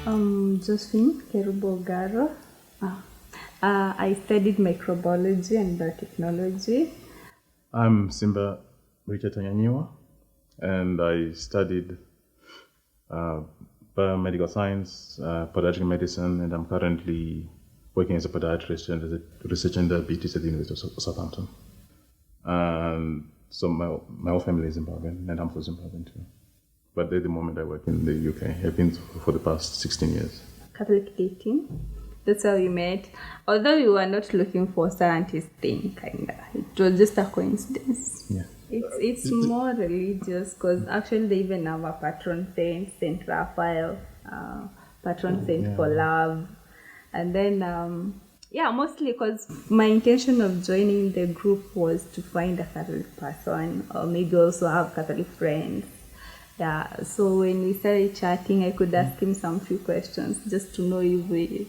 Josephine Kerubogaro. I studied microbiology and biotechnology. I'm Simba Richard Tanyanyiwa, and I studied biomedical science, podiatric medicine, and I'm currently working as a podiatrist and as a research in diabetes at the University of Southampton. And so my whole family is Zimbabwean, and I'm from Zimbabwe too. But at the moment I work in the UK. I've been for the past 16 years. Catholic dating. That's how we met. Although we were not looking for a scientist thing, kinda. It was just a coincidence. Yeah. It's more religious because actually they even have a patron saint, Saint Raphael, patron saint for love. And then, mostly because my intention of joining the group was to find a Catholic person or maybe also have Catholic friends. Yeah, so when we started chatting, I could ask him some few questions just to know if he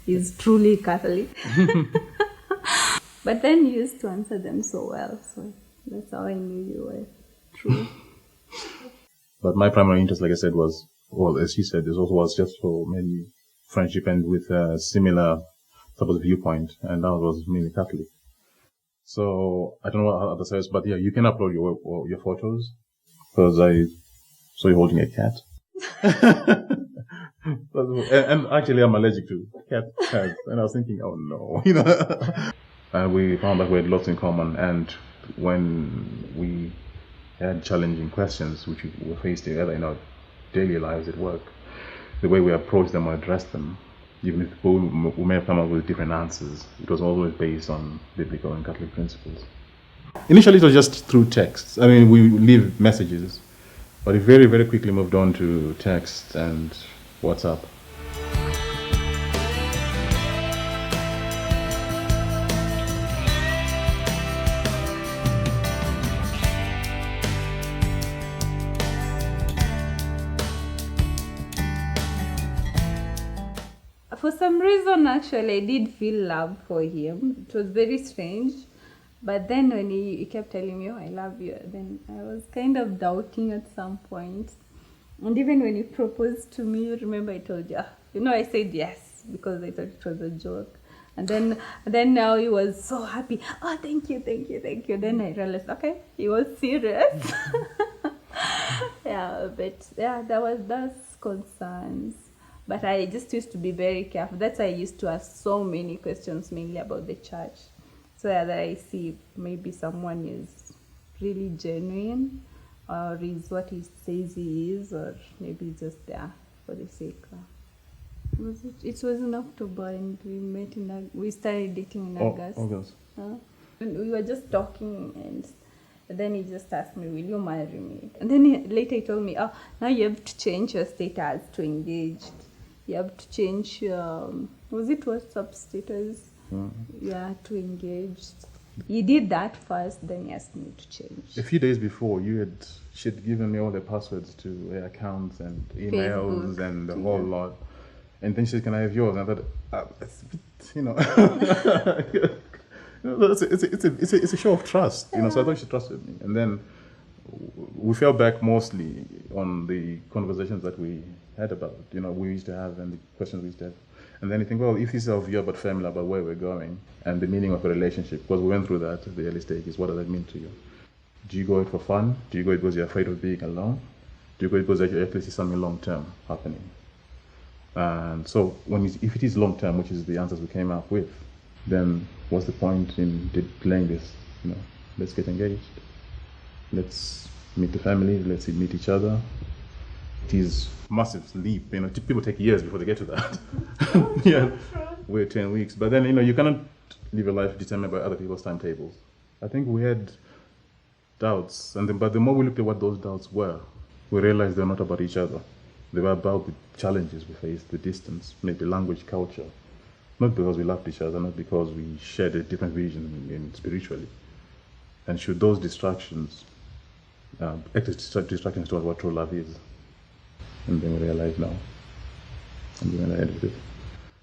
is truly Catholic. But then you used to answer them so well, so that's how I knew you were true. But my primary interest, like I said, was, well, as you said, this also was just for maybe friendship and with a similar type of viewpoint, and that was mainly Catholic. So I don't know how others say, but yeah, you can upload your photos because I saw you holding a cat. And actually, I'm allergic to cats, and I was thinking, oh no, And we found that we had lots in common, and when we had challenging questions which we were faced together in our daily lives at work, the way we approached them or addressed them, even if we may have come up with different answers, it was always based on biblical and Catholic principles. Initially, it was just through texts. I mean, we leave messages, but it very, very quickly moved on to text and WhatsApp. For some reason, actually, I did feel love for him. It was very strange. But then when he kept telling me, oh, I love you, then I was kind of doubting at some point. And even when he proposed to me, remember I told you, I said yes because I thought it was a joke. And then now he was so happy. Oh, thank you. Then I realized, okay, he was serious. There was those concerns. But I just used to be very careful. That's why I used to ask so many questions, mainly about the church. So that I see if maybe someone is really genuine or is what he says he is, or maybe just there for the sake. It was in October and we started dating in August. August. And we were just talking and then he just asked me, will you marry me? And then later he told me, now you have to change your status to engaged. You have to change was it WhatsApp status? Yeah, to engaged. He did that first, then he asked me to change. A few days before, she'd given me all the passwords to her accounts and emails Facebook. And the whole lot. And then she said, can I have yours? And I thought, it's a bit, it's a show of trust, So I thought she trusted me. And then we fell back mostly on the conversations that we had about, we used to have and the questions we used to have. And then you think, well, if this is our view about family, about where we're going and the meaning of a relationship, because we went through that at the early stages, what does that mean to you? Do you go it for fun? Do you go it because you're afraid of being alone? Do you go it because you actually see something long-term happening? And so if it is long-term, which is the answers we came up with, then what's the point in delaying this? Let's get engaged. Let's meet the family. Let's meet each other. It is massive leap. People take years before they get to that. We're 10 weeks. But then, you cannot live a life determined by other people's timetables. I think we had doubts. But the more we looked at what those doubts were, we realized they're not about each other. They were about the challenges we faced, the distance, maybe language, culture. Not because we loved each other, not because we shared a different vision spiritually. And should those distractions act as distractions towards what true love is? And then we realize no. And we went ahead with it.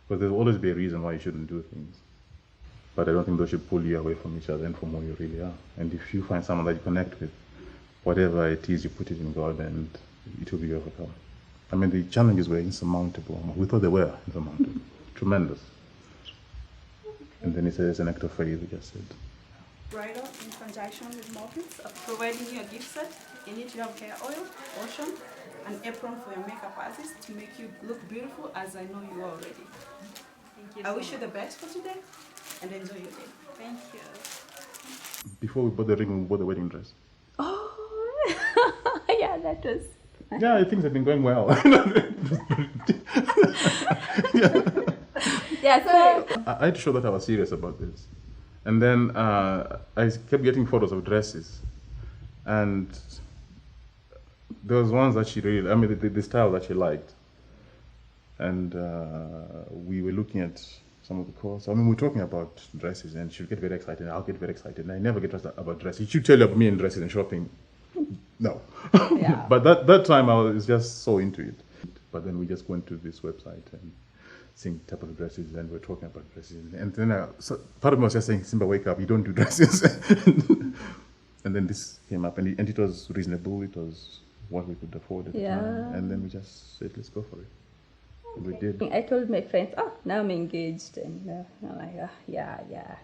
But there'll always be a reason why you shouldn't do things. But I don't think those should pull you away from each other and from who you really are. And if you find someone that you connect with, whatever it is, you put it in God and it will be overcome. I mean, the challenges were insurmountable. We thought they were insurmountable. Tremendous. And then he says an act of faith, we just said. Bridal in conjunction with muffins, providing you a gift set. You need to have hair oil, lotion, an apron for your makeup artist to make you look beautiful, as I know you are already. Thank you. I wish you the best for today and enjoy your day. Thank you. Before we bought the ring, we bought the wedding dress. Oh, yeah, that was. Yeah, things have been going well. Yeah, so. I had to show that I was serious about this. And then I kept getting photos of dresses. And there was ones that she really, I mean, the style that she liked. And we were looking at some of the course. I mean, we're talking about dresses, and she'll get very excited, and I'll get very excited. And I never get excited about dresses. She'll tell you about me and dresses and shopping. No. Yeah. But that time I was just so into it. But then we just went to this website and seeing type of dresses, and we're talking about dresses. And then so part of me was just saying, Simba, wake up, you don't do dresses. And then this came up, and it was reasonable. It was what we could afford at the time. And then we just said, let's go for it. We did. I told my friends, oh, now I'm engaged. And I'm like, oh, yeah,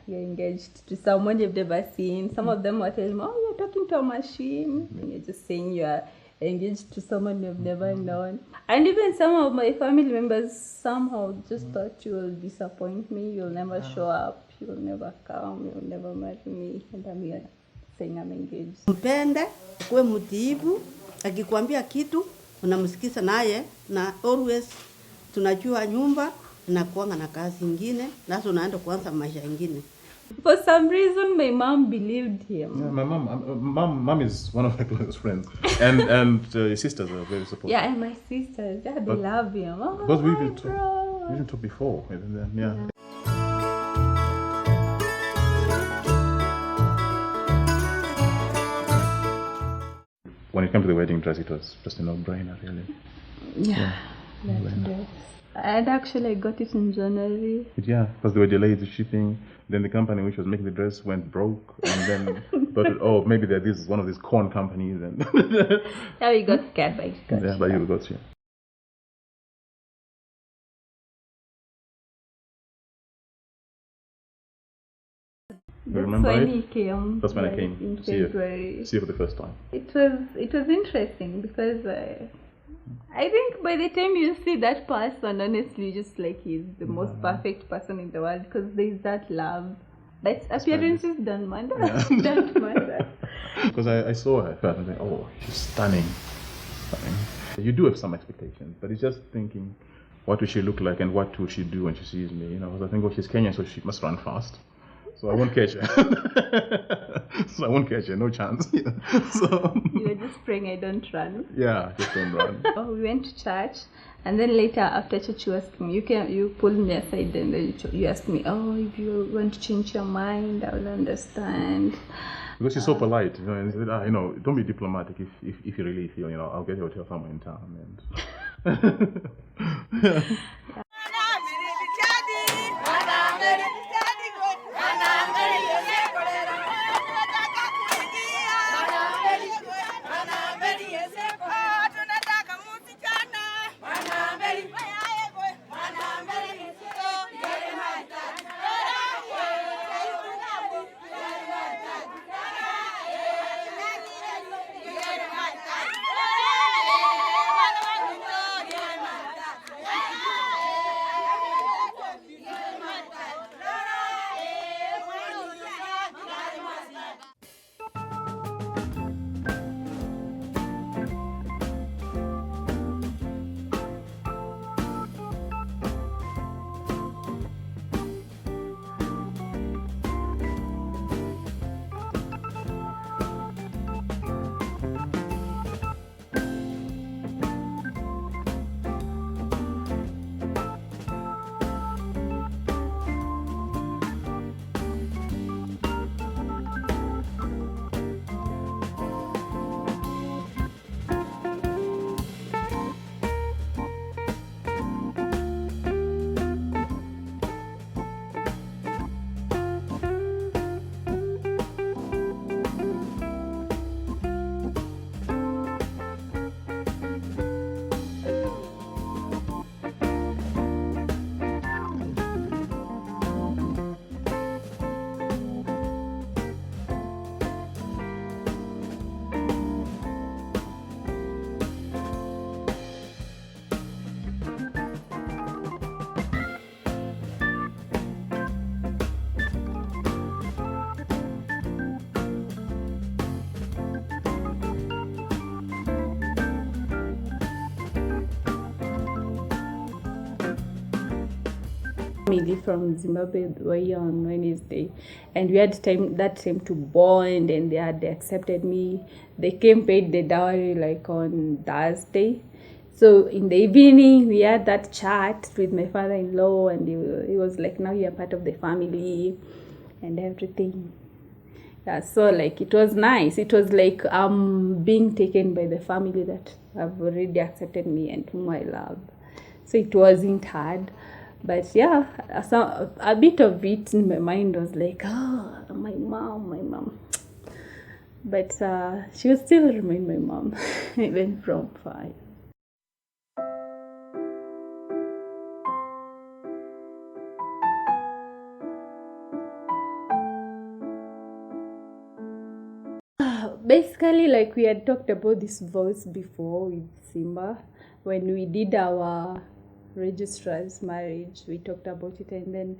you're engaged to someone you've never seen. Some of them were telling me, oh, you're talking to a machine. And you're just saying you're engaged to someone you've never known. And even some of my family members somehow just thought you will disappoint me. You'll never show up. You'll never come. You'll never marry me. And I'm here saying I'm engaged. Mpende, kuwe mtiifu, akikwambia kitu, unamsikiza naye, na always tunajua nyumba na kuanga na kazi ingine, nazo unaenda kuanza maisha ingine. For some reason, my mom believed him. Yeah, my mom is one of my closest friends, and his sisters are very supportive. Yeah, and my sisters, yeah, they love him. Oh, Because we hi, even bro. talked before, and then, yeah. When it came to the wedding dress, it was just a no-brainer, really. Yeah, that's it. And actually, I got it in January. Yeah, because there were delays in shipping. Then the company which was making the dress went broke, and then thought, oh, maybe they're one of these corn companies, and Yeah, we got scared by it. yeah, but you got you. That's Remember when it? he came. That's when I like, came in to see you. February. See you for the first time. It was interesting because I think by the time you see that person, honestly, just like he's the most perfect person in the world because there's that love. But appearances don't matter. Yeah. Don't matter. Because I saw her first and I thought, oh, she's stunning. You do have some expectations, but it's just thinking, what will she look like and what will she do when she sees me? You know, because I think, oh, she's Kenyan, so she must run fast. So I won't catch her. No chance. So You were just praying I don't run. yeah, just don't run. Oh, we went to church, and then later after church you asked me, you pulled me aside and then you asked me, oh, if you want to change your mind, I will understand. Because she's so polite, you know, and she said, you know, don't be diplomatic if you really feel, you know, I'll get you a hotel somewhere in town. And family from Zimbabwe were here on Wednesday, and we had that time to bond, and they accepted me. They came, paid the dowry like on Thursday. So in the evening, we had that chat with my father-in-law, and he was like, now you are part of the family and everything. Yeah, so like it was nice. It was like being taken by the family that have already accepted me and whom I love. So it wasn't hard. But yeah, a bit of it in my mind was like, oh, my mom. But she will still remain my mom, even from far. Basically, like we had talked about this vows before with Simba. When we did our registrar's marriage, we talked about it, and then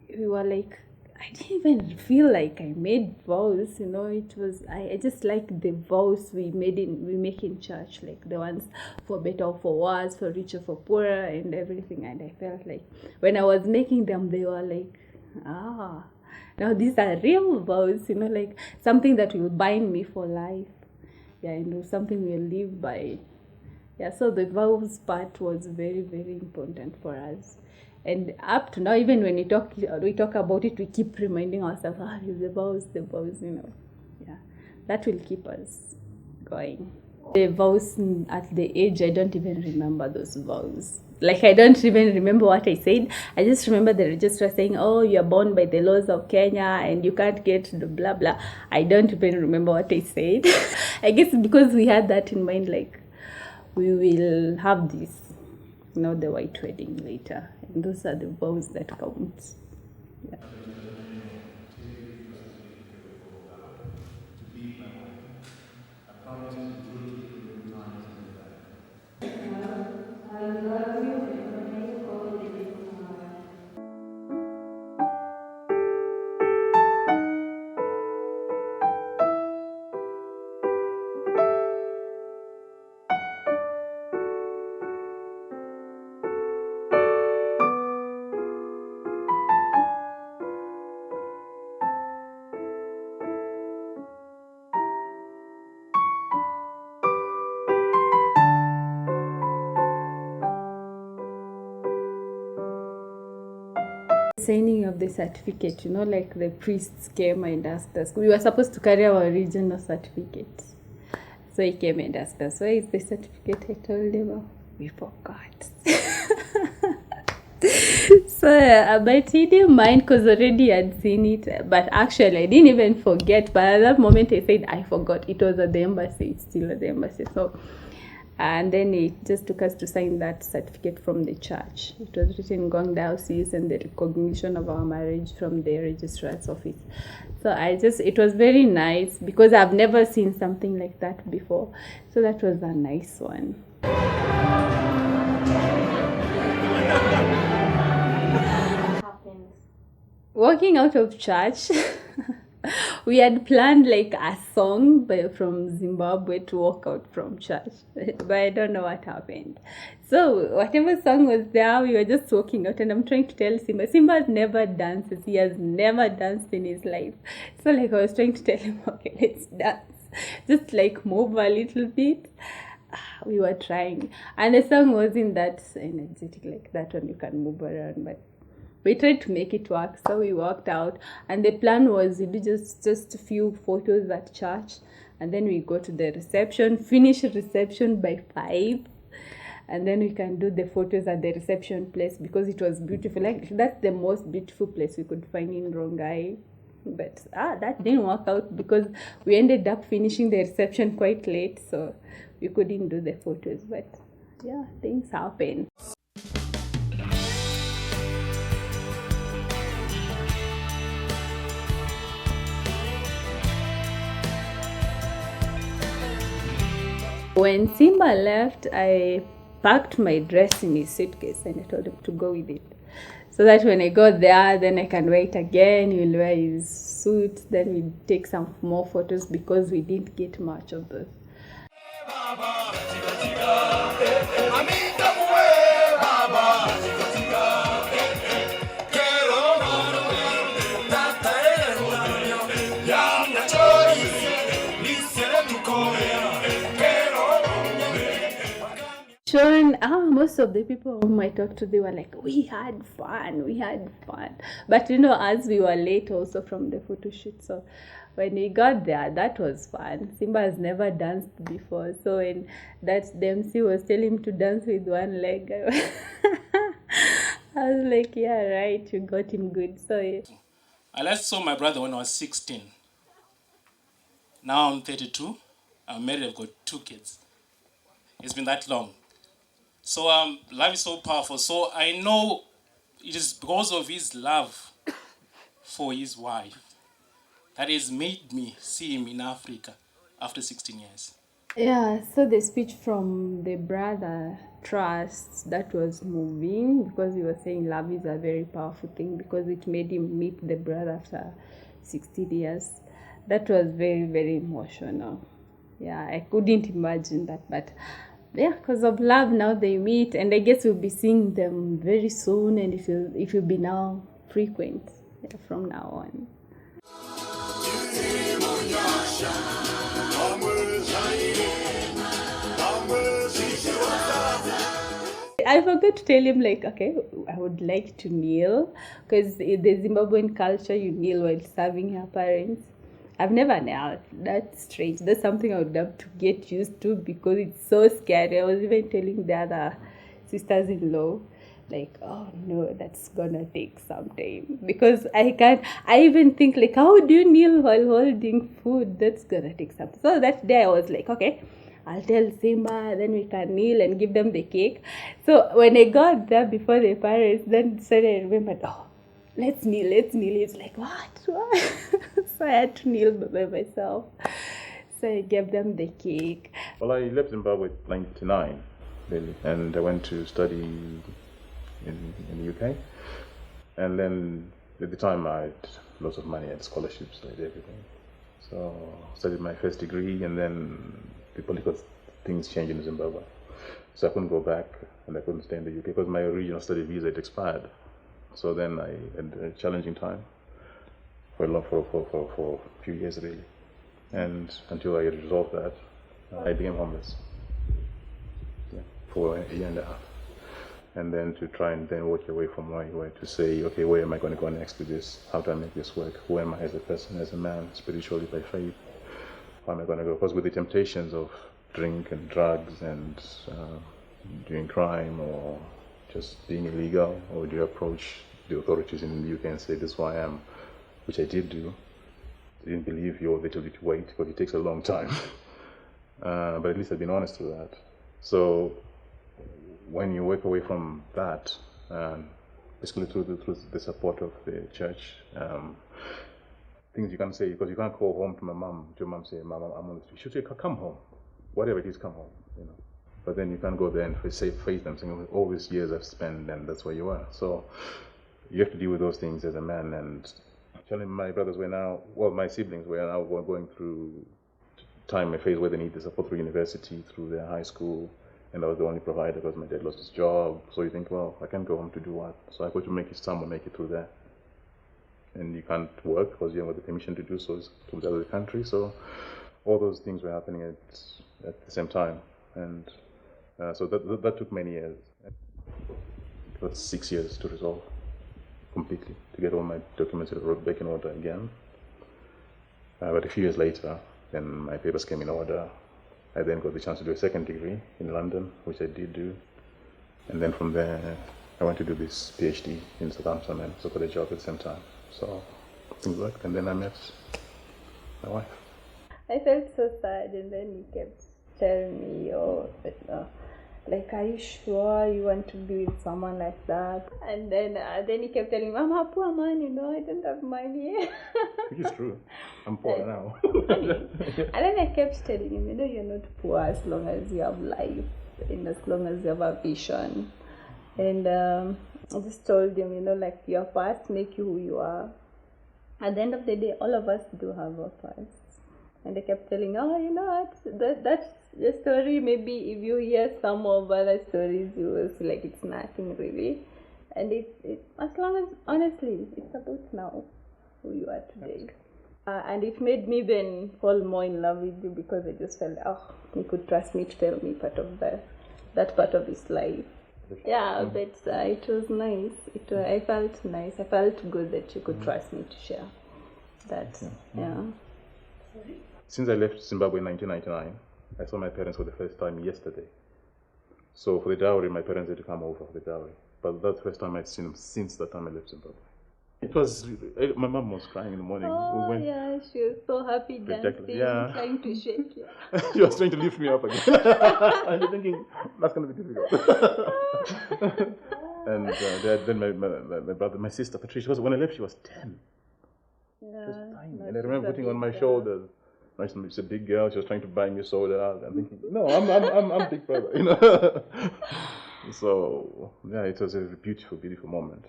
we were like, I didn't even feel like I made vows, it was, I just like the vows we make in church, like the ones for better or for worse, for richer, for poorer, and everything. And I felt like when I was making them, they were like, now these are real vows, like something that will bind me for life. Yeah, something we'll live by. Yeah, so the vows part was very, very important for us. And up to now, even when we talk about it, we keep reminding ourselves, the vows, Yeah, that will keep us going. The vows at the age, I don't even remember those vows. Like, I don't even remember what I said. I just remember the registrar saying, oh, you're born by the laws of Kenya and you can't get the blah, blah. I don't even remember what I said. I guess because we had that in mind, like, we will have this, the white wedding later. And those are the vows that count. Yeah. I love you and honor you all the days of my life. Signing of the certificate, like the priests came and asked us. We were supposed to carry our regional certificate. So he came and asked us, where is the certificate? I told him, we forgot. So, but he didn't mind because already I'd seen it. But actually, I didn't even forget. But at that moment, I said, I forgot. It was at the embassy. It's still at the embassy. So, and then it just took us to sign that certificate from the church. It was written Gong Diocese and the recognition of our marriage from the registrar's office. So it was very nice because I've never seen something like that before. So that was a nice one. Walking out of church, we had planned like a song from Zimbabwe to walk out from church, but I don't know what happened. So whatever song was there, we were just walking out, and I'm trying to tell Simba never dances. He has never danced in his life. So like I was trying to tell him, okay, let's dance. Just like move a little bit. We were trying, and the song wasn't that energetic like that one. You can move around, but we tried to make it work. So we walked out, and the plan was to do just a few photos at church, and then we go to the reception, finish reception by 5, and then we can do the photos at the reception place because it was beautiful. Like that's the most beautiful place we could find in Rongai. But that didn't work out because we ended up finishing the reception quite late, so we couldn't do the photos. But yeah, things happen. When Simba left, I packed my dress in his suitcase and I told him to go with it. So that when I got there, then I can wear it again. He'll wear his suit. Then we take some more photos because we didn't get much of those. John, most of the people whom I talked to, they were like, we had fun. But as we were late also from the photo shoot, so when we got there, that was fun. Simba has never danced before, so when the MC was telling him to dance with one leg, I was like, yeah, right, you got him good. So yeah. I last saw my brother when I was 16. Now I'm 32. I'm married, I've got 2 kids. It's been that long. So love is so powerful. So I know it is because of his love for his wife that has made me see him in Africa after 16 years. Yeah, so the speech from the brother Trust, that was moving because he was saying love is a very powerful thing because it made him meet the brother after 16 years. That was very, very emotional. Yeah, I couldn't imagine that, but yeah, because of love now they meet, and I guess we'll be seeing them very soon, and it will be now frequent from now on. I forgot to tell him, like, okay, I would like to kneel, because in the Zimbabwean culture, you kneel while serving your parents. I've never knelt. That's strange. That's something I would have to get used to because it's so scary. I was even telling the other sisters-in-law, like, oh no, that's gonna take some time because I even think, like, how do you kneel while holding food? That's gonna take some. So that day I was like, okay, I'll tell Simba, then we can kneel and give them the cake. So when I got there before the parents, then suddenly I remembered, oh, let's kneel. It's like, what? So I had to kneel by myself. So I gave them the cake. Well, I left Zimbabwe in 1999, really, and I went to study in the UK. And then at the time I had lots of money, I had scholarships, I did everything. So I studied my first degree, and then the political things changed in Zimbabwe. So I couldn't go back, and I couldn't stay in the UK because my original study visa had expired. So then I had a challenging time for a few years, really. And until I resolved that, I became homeless for a year and a half. And then to try and then work your way from where you were to say, okay, where am I going to go next with this? How do I make this work? Who am I as a person, as a man, spiritually, by faith? How am I going to go? Because with the temptations of drink and drugs and doing crime or just being illegal, or do you approach the authorities in the UK and say, this is who I am, which I did do. I didn't believe you, or they told you to wait because it takes a long time. But at least I've been honest with that. So when you work away from that, basically through the support of the church, things you can say, because you can't call home to my mom, say, Mom, I'm on the street. She'll say, come home. Whatever it is, come home, But then you can't go there and face them, saying, all these years I've spent, and that's where you are. So you have to deal with those things as a man. And actually my brothers were now, my siblings were now going through time, a phase where they need the support through university, through their high school, and I was the only provider because my dad lost his job. So you think, well, I can't go home to do what? So I got to make it somewhere, make it through there. And you can't work because you haven't got the permission to do so to the other country. So all those things were happening at the same time. And so that took many years. It was 6 years to resolve completely, to get all my documents back in order again. But a few years later, then my papers came in order. I then got the chance to do a second degree in London, which I did do. And then from there, I went to do this PhD in Southampton and so got a job at the same time. So things worked, and then I met my wife. I felt so sad, and then he kept telling me, like, are you sure you want to be with someone like that? And then he kept telling me, I'm a poor man, I don't have money. Which is true. I'm poor now. And then I kept telling him, you're not poor as long as you have life and as long as you have a vision. And I just told him, like, your past make you who you are. At the end of the day, all of us do have our past. And they kept telling, that's the story. Maybe if you hear some of other stories, you will feel like it's nothing really. And it as long as, honestly, it's about now, who you are today. And it made me then fall more in love with you because I just felt, he could trust me to tell me part of the that part of his life. Yeah, but it was nice. I felt nice. I felt good that you could trust me to share that. Yeah. Since I left Zimbabwe in 1999, I saw my parents for the first time yesterday. So for the dowry, my parents had to come over for the dowry. But that's the first time I'd seen them since that time I left Zimbabwe. It was, my mom was crying in the morning. Oh, yeah, she was so happy dancing, trying to shake you. She was trying to lift me up again. And you're thinking, that's going to be difficult. And then my brother, my sister, Patricia, when I left, she was 10. Yeah, She was tiny. And I remember putting on my shoulders. She's a big girl. She was trying to buy me soda. I'm thinking, no, I'm big brother, you know. So yeah, it was a beautiful, beautiful moment.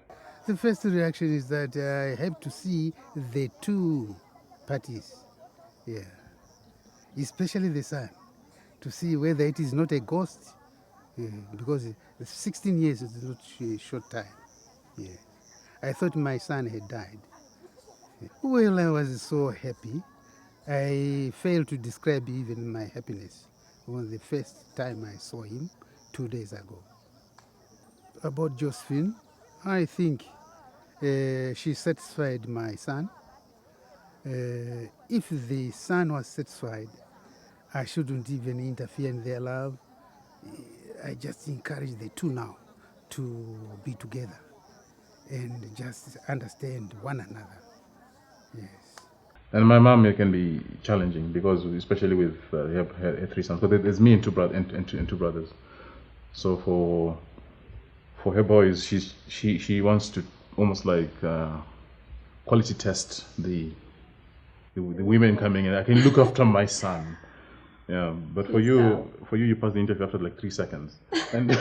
The first reaction is that I have to see the two parties, yeah, especially the son, to see whether it is not a ghost, because 16 years is not a short time. Yeah, I thought my son had died. Well, I was so happy. I failed to describe even my happiness on the first time I saw him 2 days ago. About Josephine, I think she satisfied my son. If the son was satisfied, I shouldn't even interfere in their love. I just encourage the two now to be together and just understand one another. Yes. And my mom, it can be challenging because, especially with her three sons, but there's me and two brothers. So for her boys, she wants to almost like quality test the women coming in. I can look after my son. Yeah, but for you, you passed the interview after like 3 seconds. And I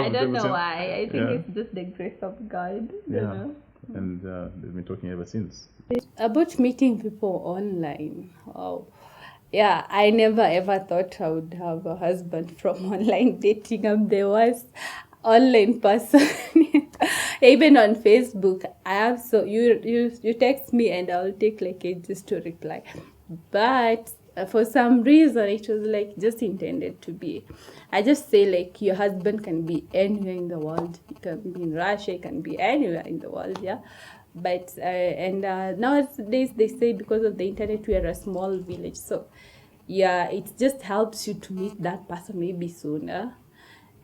don't know why. I think it's just the grace of God. You know? And they've been talking ever since. About meeting people online. Oh, yeah, I never ever thought I would have a husband from online dating. I'm the worst online person. Even on Facebook, I have you text me and I'll take like ages to reply. But for some reason, it was like just intended to be. I just say like your husband can be anywhere in the world. He can be in Russia. He can be anywhere in the world. Yeah. But nowadays they say because of the internet we are a small village, so yeah, it just helps you to meet that person maybe sooner.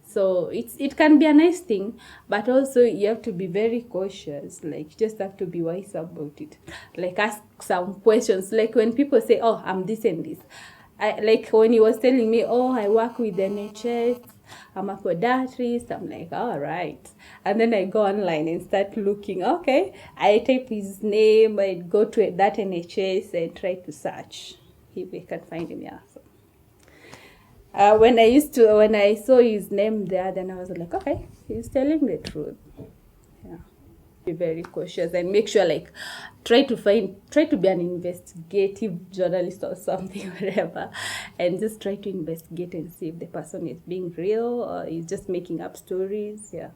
So it can be a nice thing, but also you have to be very cautious. Like you just have to be wise about it. Like ask some questions. Like when people say, "Oh, I'm this and this," like when he was telling me, "Oh, I work with NHS. I'm a podiatrist," I'm like, all right. And then I go online and start looking. Okay, I type his name, I go to that NHS and try to search if I can find him. Yeah. So, when I saw his name there, then I was like, okay, he's telling the truth. Yeah. Be very cautious and make sure like try to be an investigative journalist or something, whatever, and just try to investigate and see if the person is being real or is just making up stories. Yeah.